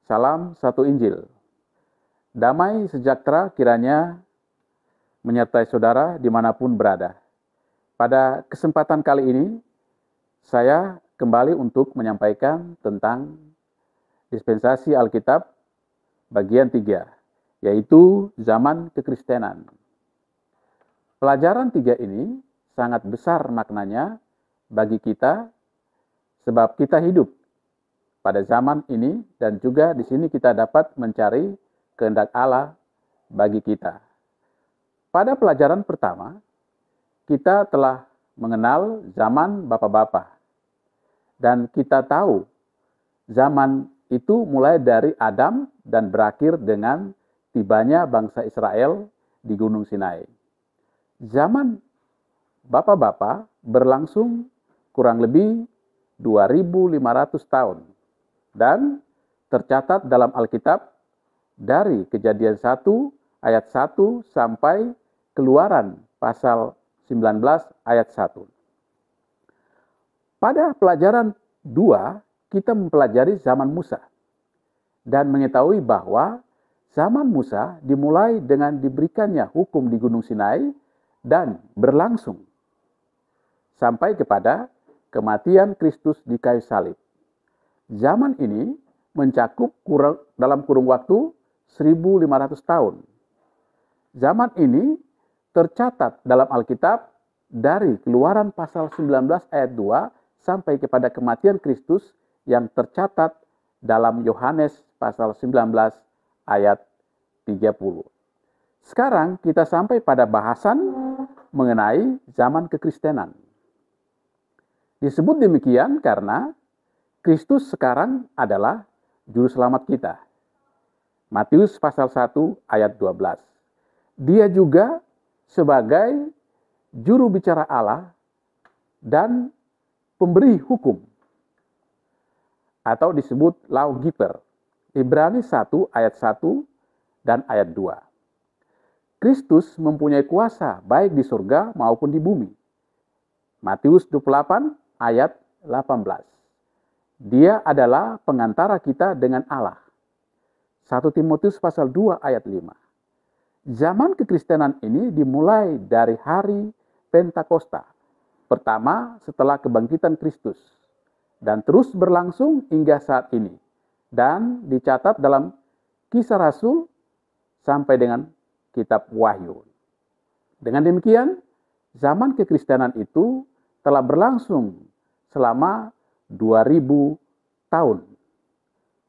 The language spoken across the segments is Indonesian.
Salam satu Injil. Damai sejahtera kiranya menyertai saudara dimanapun berada. Pada kesempatan kali ini, saya kembali untuk menyampaikan tentang dispensasi Alkitab bagian 3, yaitu zaman kekristenan. Pelajaran 3 ini sangat besar maknanya bagi kita, sebab kita hidup pada zaman ini dan juga di sini kita dapat mencari kehendak Allah bagi kita. Pada pelajaran pertama, kita telah mengenal zaman Bapa-Bapa. Dan kita tahu zaman itu mulai dari Adam dan berakhir dengan tibanya bangsa Israel di Gunung Sinai. Zaman Bapa-Bapa berlangsung kurang lebih 2.500 tahun. Dan tercatat dalam Alkitab dari Kejadian 1 ayat 1 sampai Keluaran pasal 19 ayat 1. Pada pelajaran 2, kita mempelajari zaman Musa dan mengetahui bahwa zaman Musa dimulai dengan diberikannya hukum di Gunung Sinai dan berlangsung sampai kepada kematian Kristus di kayu salib. Zaman ini mencakup dalam kurung waktu 1.500 tahun. Zaman ini tercatat dalam Alkitab dari Keluaran pasal 19 ayat 2 sampai kepada kematian Kristus yang tercatat dalam Yohanes pasal 19 ayat 30. Sekarang kita sampai pada bahasan mengenai zaman kekristenan. Disebut demikian karena Kristus sekarang adalah juru selamat kita. Matius pasal 1 ayat 12. Dia juga sebagai juru bicara Allah dan pemberi hukum atau disebut lawgiver. Ibrani 1 ayat 1 dan ayat 2. Kristus mempunyai kuasa baik di surga maupun di bumi. Matius 28 ayat 18. Dia adalah pengantara kita dengan Allah. 1 Timotius pasal 2 ayat 5. Zaman kekristenan ini dimulai dari hari Pentakosta, pertama setelah kebangkitan Kristus, dan terus berlangsung hingga saat ini, dan dicatat dalam Kisah Rasul sampai dengan Kitab Wahyu. Dengan demikian, zaman kekristenan itu telah berlangsung selama 2.000 tahun.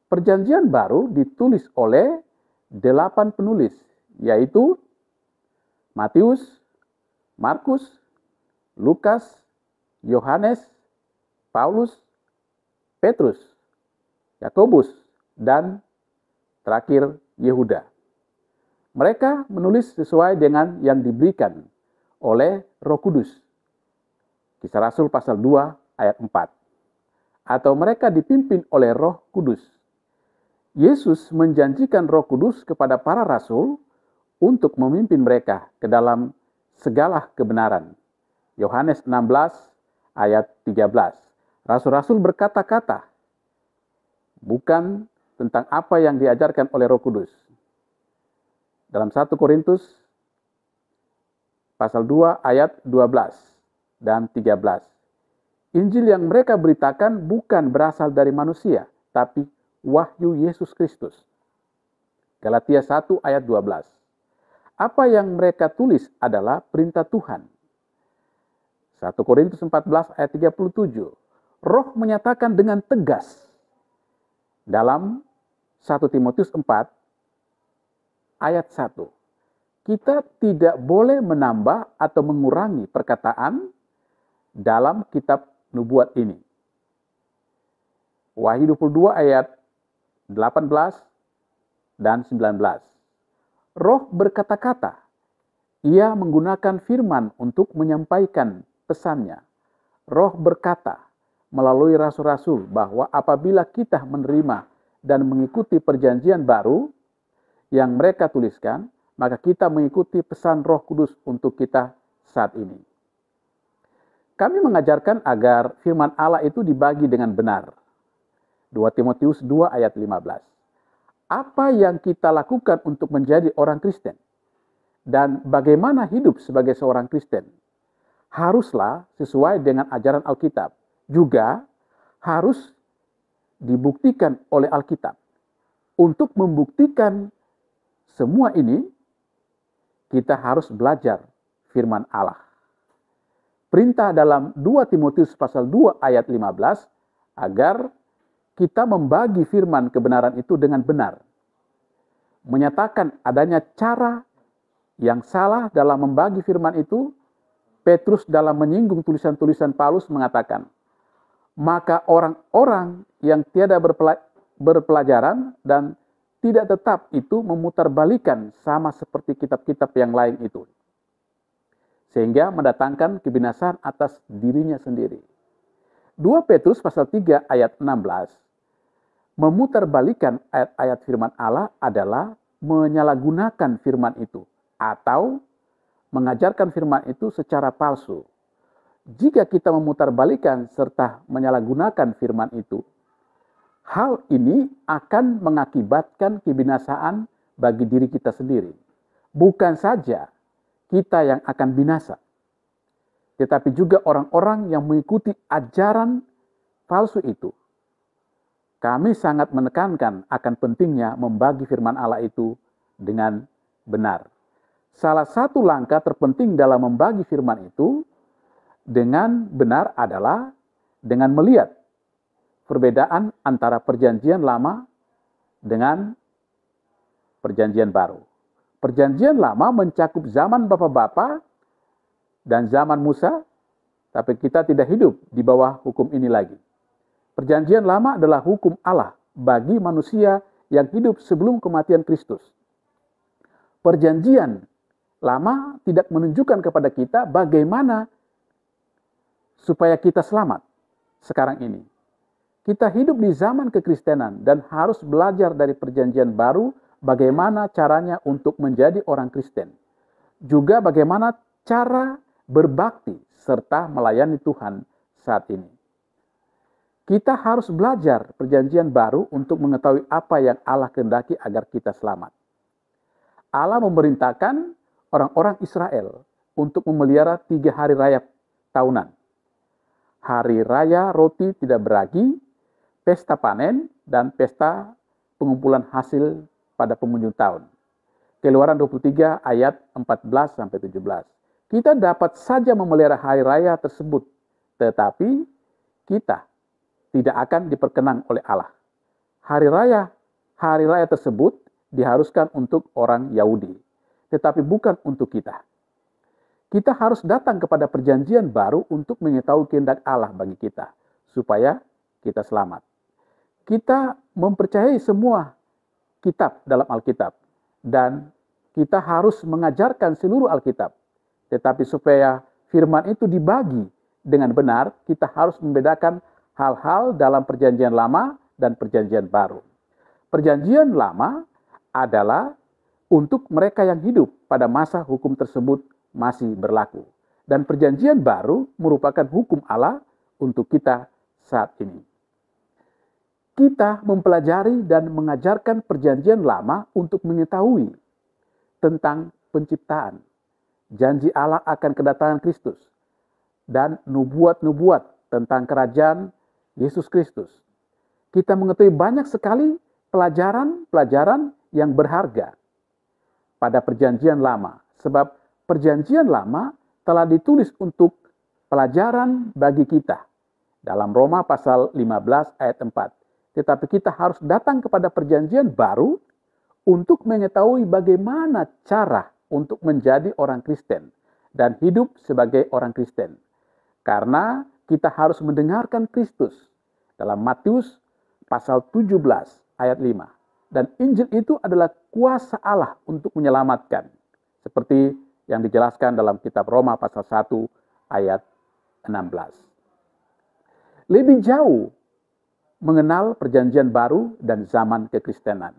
Perjanjian baru ditulis oleh 8 penulis, yaitu Matius, Markus, Lukas, Yohanes, Paulus, Petrus, Yakobus, dan terakhir Yehuda. Mereka menulis sesuai dengan yang diberikan oleh Roh Kudus. Kisah Rasul pasal 2 ayat 4. Atau mereka dipimpin oleh Roh Kudus. Yesus menjanjikan Roh Kudus kepada para rasul untuk memimpin mereka ke dalam segala kebenaran. Yohanes 16 ayat 13. Rasul-rasul berkata-kata, bukan tentang apa yang diajarkan oleh Roh Kudus. Dalam 1 Korintus pasal 2 ayat 12 dan 13. Injil yang mereka beritakan bukan berasal dari manusia, tapi wahyu Yesus Kristus. Galatia 1 ayat 12. Apa yang mereka tulis adalah perintah Tuhan. 1 Korintus 14 ayat 37. Roh menyatakan dengan tegas dalam 1 Timotius 4 ayat 1. Kita tidak boleh menambah atau mengurangi perkataan dalam kitab nubuat ini. Wahyu 22 ayat 18 dan 19. Roh berkata-kata. Ia menggunakan firman untuk menyampaikan pesannya. Roh berkata melalui rasul-rasul bahwa apabila kita menerima dan mengikuti perjanjian baru yang mereka tuliskan, maka kita mengikuti pesan Roh Kudus untuk kita saat ini. Kami mengajarkan agar firman Allah itu dibagi dengan benar. 2 Timotius 2 ayat 15. apa yang kita lakukan untuk menjadi orang Kristen dan bagaimana hidup sebagai seorang Kristen haruslah sesuai dengan ajaran Alkitab. Juga harus dibuktikan oleh Alkitab. Untuk membuktikan semua ini, kita harus belajar firman Allah. Perintah dalam 2 Timotius pasal 2 ayat 15 agar kita membagi firman kebenaran itu dengan benar. Menyatakan adanya cara yang salah dalam membagi firman itu, Petrus dalam menyinggung tulisan-tulisan Paulus mengatakan, maka orang-orang yang tiada berpelajaran dan tidak tetap itu memutarbalikan sama seperti kitab-kitab yang lain itu, sehingga mendatangkan kebinasaan atas dirinya sendiri. 2 Petrus pasal 3 ayat 16, memutarbalikan ayat-ayat firman Allah adalah menyalahgunakan firman itu atau mengajarkan firman itu secara palsu. Jika kita memutarbalikan serta menyalahgunakan firman itu, hal ini akan mengakibatkan kebinasaan bagi diri kita sendiri. Bukan saja kita yang akan binasa, tetapi juga orang-orang yang mengikuti ajaran palsu itu. Kami sangat menekankan akan pentingnya membagi firman Allah itu dengan benar. Salah satu langkah terpenting dalam membagi firman itu dengan benar adalah dengan melihat perbedaan antara perjanjian lama dengan perjanjian baru. Perjanjian lama mencakup zaman bapa-bapa dan zaman Musa, tapi kita tidak hidup di bawah hukum ini lagi. Perjanjian lama adalah hukum Allah bagi manusia yang hidup sebelum kematian Kristus. Perjanjian lama tidak menunjukkan kepada kita bagaimana supaya kita selamat sekarang ini. Kita hidup di zaman kekristenan dan harus belajar dari perjanjian baru bagaimana caranya untuk menjadi orang Kristen. Juga bagaimana cara berbakti serta melayani Tuhan saat ini. Kita harus belajar perjanjian baru untuk mengetahui apa yang Allah kehendaki agar kita selamat. Allah memerintahkan orang-orang Israel untuk memelihara 3 hari raya tahunan. Hari raya roti tidak beragi, pesta panen, dan pesta pengumpulan hasil pada penghujung tahun. Keluaran 23 ayat 14-17. Kita dapat saja memelihara hari raya tersebut, tetapi kita tidak akan diperkenan oleh Allah. Hari raya tersebut diharuskan untuk orang Yahudi, tetapi bukan untuk kita. Kita harus datang kepada perjanjian baru untuk mengetahui kehendak Allah bagi kita, supaya kita selamat. Kita mempercayai semua kitab dalam Alkitab, dan kita harus mengajarkan seluruh Alkitab. Tetapi supaya firman itu dibagi dengan benar, kita harus membedakan hal-hal dalam perjanjian lama dan perjanjian baru. Perjanjian lama adalah untuk mereka yang hidup pada masa hukum tersebut masih berlaku. Dan perjanjian baru merupakan hukum Allah untuk kita saat ini. Kita mempelajari dan mengajarkan perjanjian lama untuk mengetahui tentang penciptaan, janji Allah akan kedatangan Kristus, dan nubuat-nubuat tentang kerajaan Yesus Kristus. Kita mengetahui banyak sekali pelajaran-pelajaran yang berharga pada perjanjian lama, sebab perjanjian lama telah ditulis untuk pelajaran bagi kita dalam Roma pasal 15 ayat 4. Tetapi kita harus datang kepada perjanjian baru untuk mengetahui bagaimana cara untuk menjadi orang Kristen dan hidup sebagai orang Kristen. Karena kita harus mendengarkan Kristus dalam Matius pasal 17 ayat 5. Dan Injil itu adalah kuasa Allah untuk menyelamatkan. Seperti yang dijelaskan dalam kitab Roma pasal 1 ayat 16. Lebih jauh mengenal perjanjian baru dan zaman kekristenan.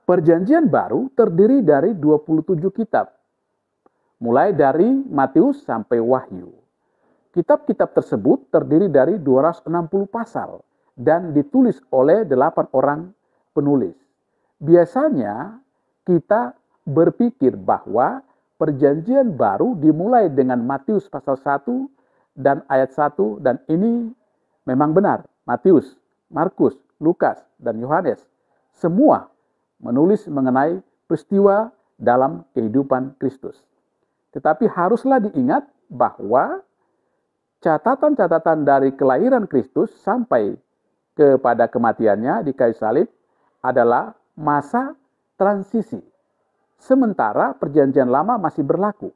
Perjanjian baru terdiri dari 27 kitab, mulai dari Matius sampai Wahyu. Kitab-kitab tersebut terdiri dari 260 pasal dan ditulis oleh 8 orang penulis. Biasanya kita berpikir bahwa perjanjian baru dimulai dengan Matius pasal 1 dan ayat 1, dan ini memang benar. Matius, Markus, Lukas, dan Yohanes semua menulis mengenai peristiwa dalam kehidupan Kristus. Tetapi haruslah diingat bahwa catatan-catatan dari kelahiran Kristus sampai kepada kematiannya di kayu salib adalah masa transisi. Sementara perjanjian lama masih berlaku.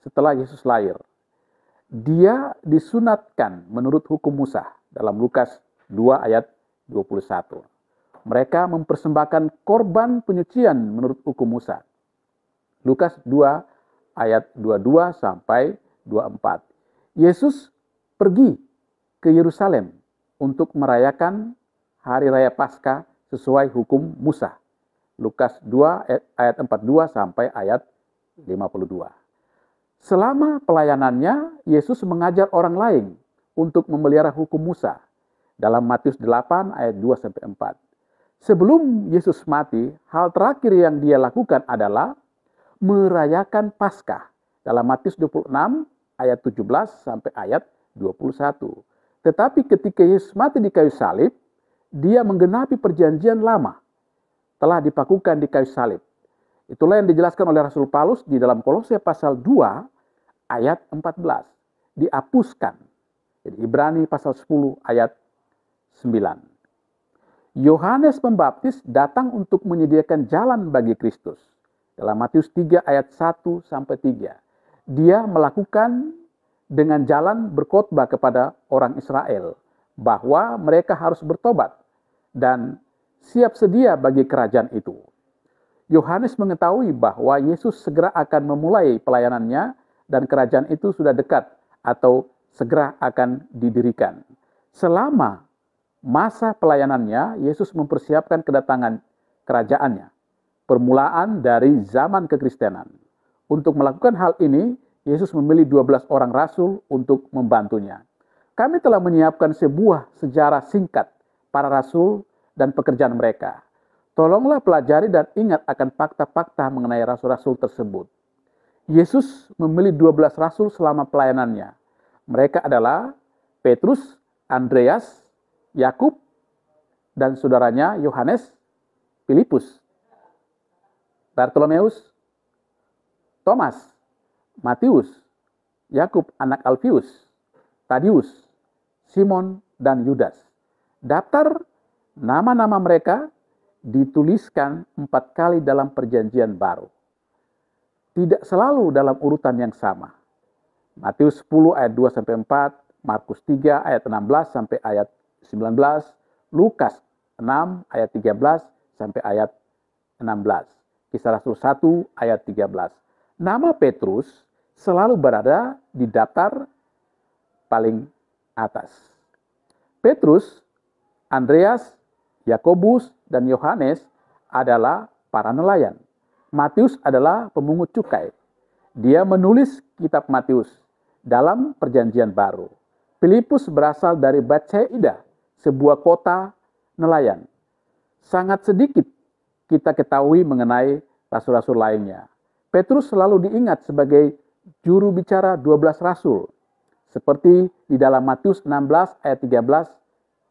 Setelah Yesus lahir, dia disunatkan menurut hukum Musa dalam Lukas 2 ayat 21. Mereka mempersembahkan korban penyucian menurut hukum Musa. Lukas 2 ayat 22 sampai 24. Yesus pergi ke Yerusalem untuk merayakan hari raya Paskah sesuai hukum Musa. Lukas 2 ayat 42 sampai ayat 52. Selama pelayanannya, Yesus mengajar orang lain untuk memelihara hukum Musa dalam Matius 8 ayat 2 sampai 4. Sebelum Yesus mati, hal terakhir yang dia lakukan adalah merayakan Paskah dalam Matius 26 ayat 17 sampai ayat 21. Tetapi ketika Yesus mati di kayu salib, dia menggenapi perjanjian lama telah dipakukan di kayu salib. Itulah yang dijelaskan oleh Rasul Paulus di dalam Kolose pasal 2 ayat 14. Dihapuskan. Jadi Ibrani pasal 10 ayat 9. Yohanes Pembaptis datang untuk menyediakan jalan bagi Kristus. Dalam Matius 3 ayat 1 sampai 3. Dia melakukan dengan jalan berkhotbah kepada orang Israel bahwa mereka harus bertobat dan siap sedia bagi kerajaan itu. Yohanes mengetahui bahwa Yesus segera akan memulai pelayanannya dan kerajaan itu sudah dekat atau segera akan didirikan. Selama masa pelayanannya, Yesus mempersiapkan kedatangan kerajaannya, permulaan dari zaman kekristenan. Untuk melakukan hal ini, Yesus memilih 12 orang rasul untuk membantunya. Kami telah menyiapkan sebuah sejarah singkat para rasul dan pekerjaan mereka. Tolonglah pelajari dan ingat akan fakta-fakta mengenai rasul-rasul tersebut. Yesus memilih 12 rasul selama pelayanannya. Mereka adalah Petrus, Andreas, Yakub, dan saudaranya Yohanes, Filipus, Bartolomeus, Thomas, Matius, Yakub anak Alfius, Tadius, Simon, dan Yudas. Daftar nama-nama mereka dituliskan 4 kali dalam perjanjian baru. Tidak selalu dalam urutan yang sama. Matius 10 ayat 2 sampai 4, Markus 3 ayat 16 sampai ayat 19, Lukas 6 ayat 13 sampai ayat 16. Kisah Rasul 1 ayat 13. Nama Petrus selalu berada di daftar paling atas. Petrus, Andreas, Yakobus, dan Yohanes adalah para nelayan. Matius adalah pemungut cukai. Dia menulis kitab Matius dalam perjanjian baru. Filipus berasal dari Betsaida, sebuah kota nelayan. Sangat sedikit kita ketahui mengenai rasul-rasul lainnya. Petrus selalu diingat sebagai juru bicara 12 rasul, seperti di dalam Matius 16 ayat 13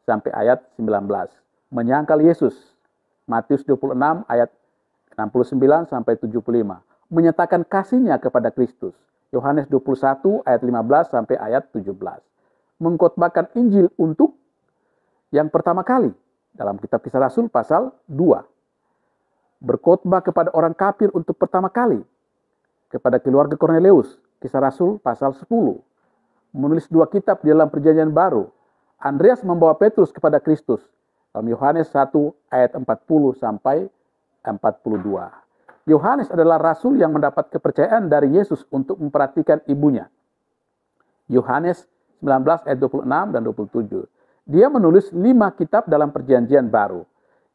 sampai ayat 19. Menyangkal Yesus, Matius 26 ayat 69 sampai 75. Menyatakan kasihnya kepada Kristus, Yohanes 21 ayat 15 sampai ayat 17. Mengkhotbahkan Injil untuk yang pertama kali dalam kitab Kisah Rasul pasal 2. Berkhotbah kepada orang kafir untuk pertama kali kepada keluarga Kornelius, Kisah Rasul pasal 10. Menulis 2 kitab di dalam perjanjian baru. Andreas membawa Petrus kepada Kristus dalam Yohanes 1 ayat 40 sampai 42. Yohanes adalah rasul yang mendapat kepercayaan dari Yesus untuk memperhatikan ibunya. Yohanes 19 ayat 26 dan 27. Dia menulis 5 kitab dalam perjanjian baru.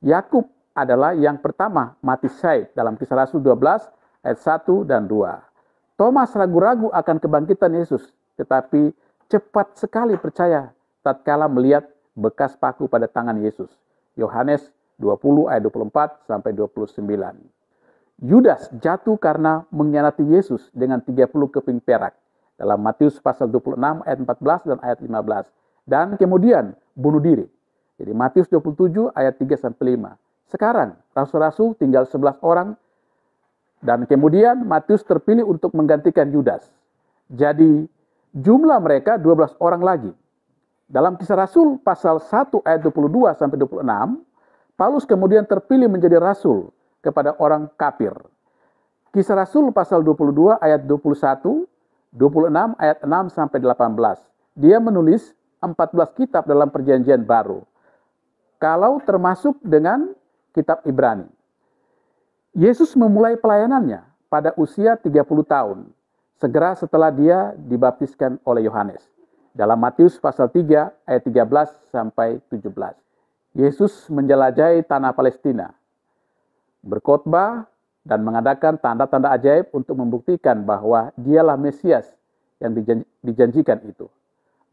Yakub adalah yang pertama mati syahid dalam Kisah Rasul 12 ayat 1 dan 2. Thomas ragu-ragu akan kebangkitan Yesus, tetapi cepat sekali percaya tatkala melihat bekas paku pada tangan Yesus. Yohanes 20 ayat 24 sampai 29. Yudas jatuh karena mengkhianati Yesus dengan 30 keping perak dalam Matius pasal 26 ayat 14 dan ayat 15. Dan kemudian bunuh diri. Jadi Matius 27 ayat 3 sampai 5. Sekarang rasul-rasul tinggal 11 orang dan kemudian Matius terpilih untuk menggantikan Yudas. Jadi jumlah mereka 12 orang lagi. Dalam Kisah Rasul pasal 1 ayat 22 sampai 26, Paulus kemudian terpilih menjadi rasul kepada orang kafir. Kisah Rasul pasal 22 ayat 21, 26 ayat 6 sampai 18. Dia menulis 14 kitab dalam Perjanjian Baru. Kalau termasuk dengan kitab Ibrani. Yesus memulai pelayanannya pada usia 30 tahun, segera setelah dia dibaptiskan oleh Yohanes. Dalam Matius pasal 3 ayat 13 sampai 17. Yesus menjelajahi tanah Palestina, berkhotbah dan mengadakan tanda-tanda ajaib untuk membuktikan bahwa dialah Mesias yang dijanjikan itu.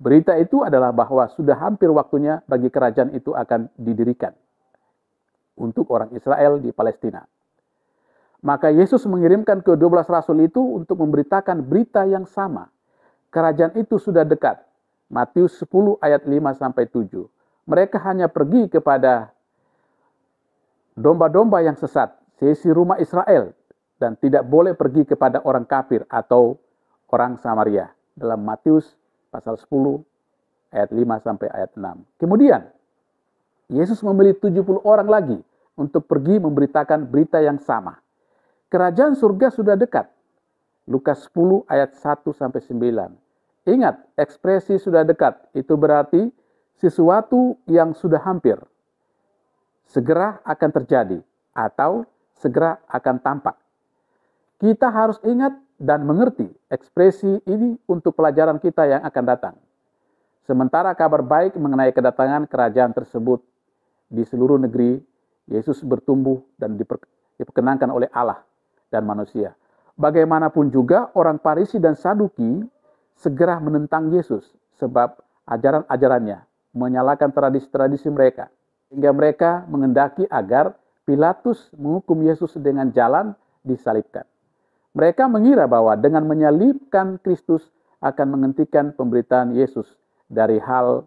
Berita itu adalah bahwa sudah hampir waktunya bagi kerajaan itu akan didirikan untuk orang Israel di Palestina. Maka Yesus mengirimkan ke-12 rasul itu untuk memberitakan berita yang sama. Kerajaan itu sudah dekat. Matius 10 ayat 5 sampai 7. Mereka hanya pergi kepada domba-domba yang sesat, seisi rumah Israel, dan tidak boleh pergi kepada orang kafir atau orang Samaria. Dalam Matius pasal 10 ayat 5 sampai ayat 6. Kemudian Yesus memilih 70 orang lagi untuk pergi memberitakan berita yang sama. Kerajaan surga sudah dekat. Lukas 10 ayat 1 sampai 9. Ingat, ekspresi sudah dekat itu berarti sesuatu yang sudah hampir. Segera akan terjadi atau segera akan tampak. Kita harus ingat dan mengerti ekspresi ini untuk pelajaran kita yang akan datang. Sementara kabar baik mengenai kedatangan kerajaan tersebut di seluruh negeri, Yesus bertumbuh dan diperkenankan oleh Allah dan manusia. Bagaimanapun juga orang Farisi dan Saduki segera menentang Yesus sebab ajaran-ajarannya menyalahkan tradisi-tradisi mereka. Hingga mereka mengendaki agar Pilatus menghukum Yesus dengan jalan disalibkan. Mereka mengira bahwa dengan menyalibkan Kristus akan menghentikan pemberitaan Yesus dari hal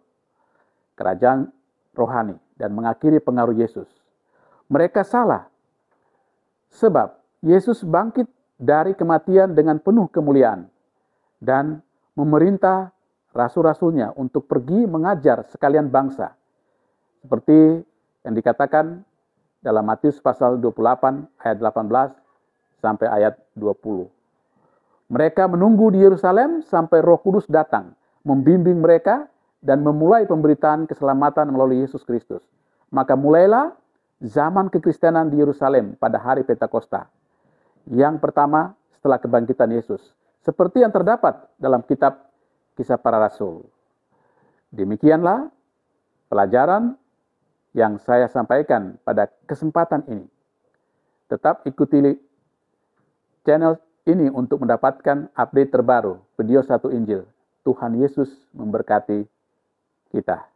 kerajaan rohani dan mengakhiri pengaruh Yesus. Mereka salah sebab Yesus bangkit dari kematian dengan penuh kemuliaan dan memerintah rasul-rasulnya untuk pergi mengajar sekalian bangsa. Seperti yang dikatakan dalam Matius pasal 28 ayat 18 sampai ayat 20. Mereka menunggu di Yerusalem sampai Roh Kudus datang, membimbing mereka dan memulai pemberitaan keselamatan melalui Yesus Kristus. Maka mulailah zaman kekristenan di Yerusalem pada hari Pentakosta. Yang pertama setelah kebangkitan Yesus. Seperti yang terdapat dalam kitab Kisah Para Rasul. Demikianlah pelajaran yang saya sampaikan pada kesempatan ini. Tetap ikuti channel ini untuk mendapatkan update terbaru video 1 Injil. Tuhan Yesus memberkati kita.